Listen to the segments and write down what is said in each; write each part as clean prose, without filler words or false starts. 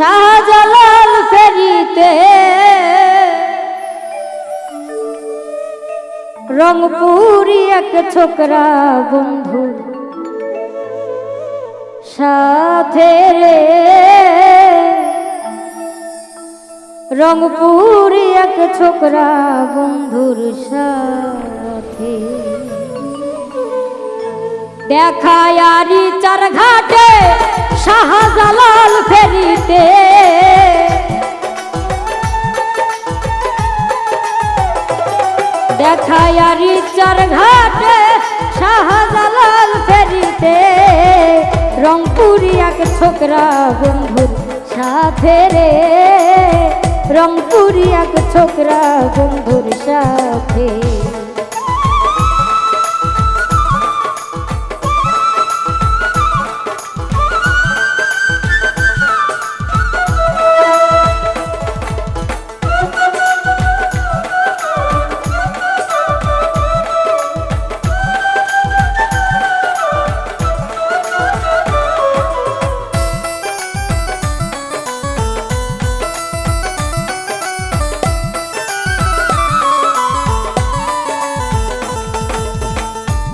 শাহজালাল ফেরিতে রংপুরি এক ছোকরা বন্ধু সাথে রে, রংপুরি এক ছোকরা বন্ধুর সাথে দেখায় আরি চার ঘাটে শাহজালাল ফেরিতে, দেখায় আরি চার ঘাটে শাহজালাল ফেরিতে রংপুরি এক ছোকরা বন্ধুর সাথে রে, রংপুরি এক ছোকরা বন্ধুর সাথে।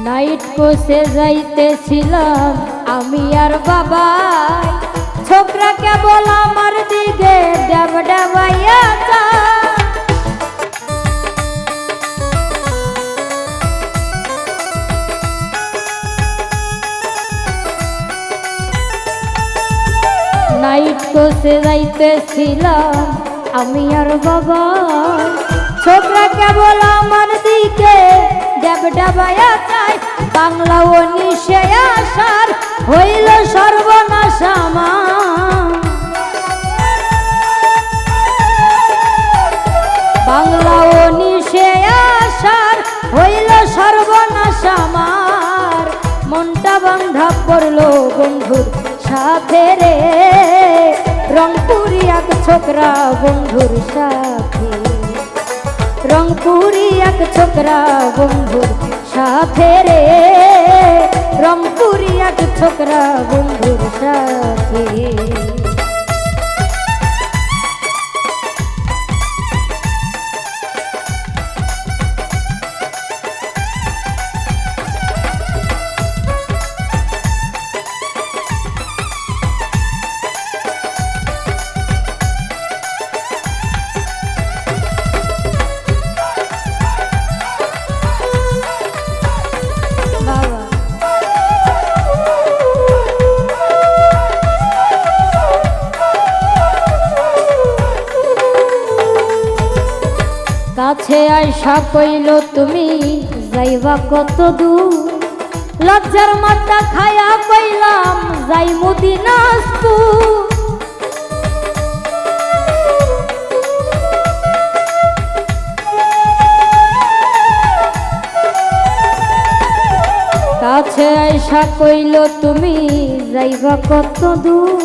নাইট কোসে যাইতেছিলাম আমি আর বাবা, ছোকরা কেবল আমার দিকে ডাব ডাবাইয়া যায়। নাইট কোসে যাইতেছিলাম আমি আর বাবা, ছোকরা কেবল আমার দিকে ডাব ডাবাইয়া যায়। বাংলা ও নিশে আসার হইল সর্বনাশ আমার, বাংলা ও নিশে আসার হইল সর্বনাশ আমার। মনটা বান্ধা পড়লো বন্ধুর সাথে রে, রংপুরি এক ছোকরা বন্ধুর সাথে, রংপুরি এক ছোকরা বন্ধুর সাথে রে, রংপুরি এক ছোকরা বন্ধুর সাথে। কাছে আইসা কইল তুমি যাইবা কত দূর, লজ্জার মাথা খায়া কইলাম যাই মদিনাজপুর। কাছে আইসা কইল তুমি যাইবা কত দূর,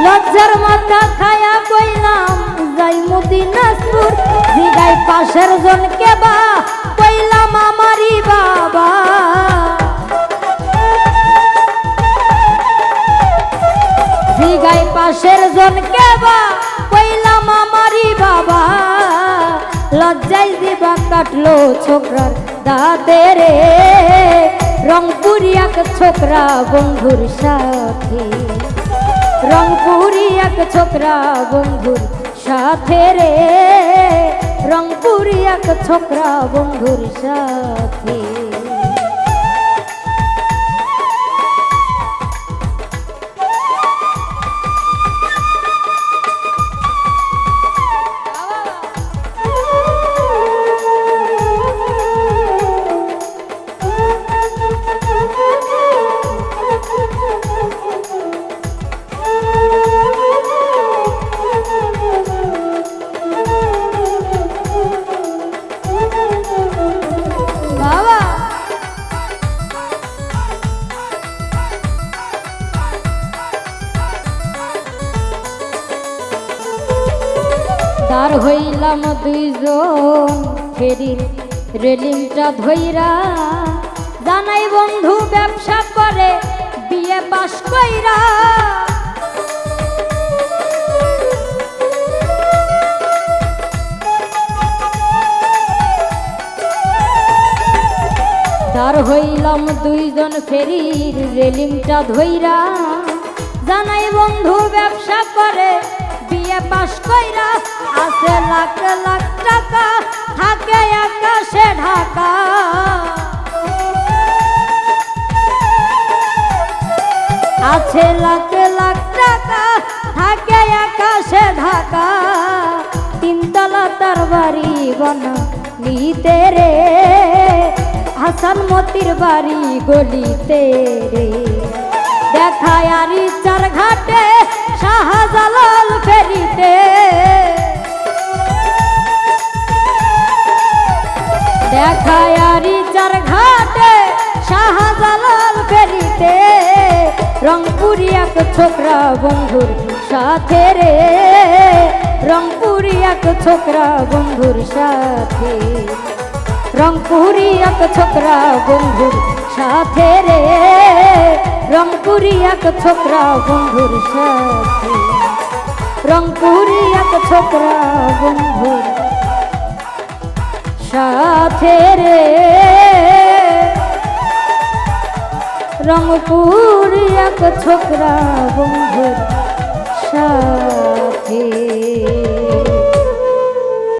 লজ্জার মাথা খায়া কইলাম যাই মদিনাজপুর। জিগাই পাশের জনকে বা কইলাম আমারই বাবা, জিগাই পাশের জনকে বা কইলাম আমারই বাবা। লজ্জায় দিবা কাটলো ছোকরার দাঁতে রে, রংপুরি এক ছোকরা বন্ধুর সাথে, রংপুরি এক ছোকরা বন্ধুর সাথে রে, রংপুরি এক ছোকরা বন্ধুর সাথে। দাঁড় হইলাম দুইজন ফেরির রেলিংটা ধইরা, জানাই বন্ধু ব্যবসা করে বিয়ে পাশ কইরা। হইলাম দুইজন ফেরির রেলিংটা ধইরা, জানাই বন্ধু ব্যবসা করে বিয়ে পাশ কইরা, আছে লাখ লাখ টাকা থাকে আকাশে ঢাকা। আছে লাখ লাখ টাকা থাকে আকাশে ঢাকা, তিনতলা তার বাড়ি বনা নিতে রে, হাসান মতির বাড়ি গলিতে রে। দেখায় আরি চার ঘাটে শাহজালাল ফেরিতে, দেখায় আরি চার ঘাটে শাহজালাল ফেরিতে, রংপুরি এক ছোকরা বন্ধুর সাথে রে, রংপুরি এক ছোকরা বন্ধুর সাথে, রংপুরি এক ছোকরা বন্ধুর সাথে রে, রংপুরি এক ছোকরা বন্ধুর সাথে, রংপুরি এক ছোকরা বন্ধুর সাথে রে, রংপুরি এক ছোকরা বন্ধুর সাথে।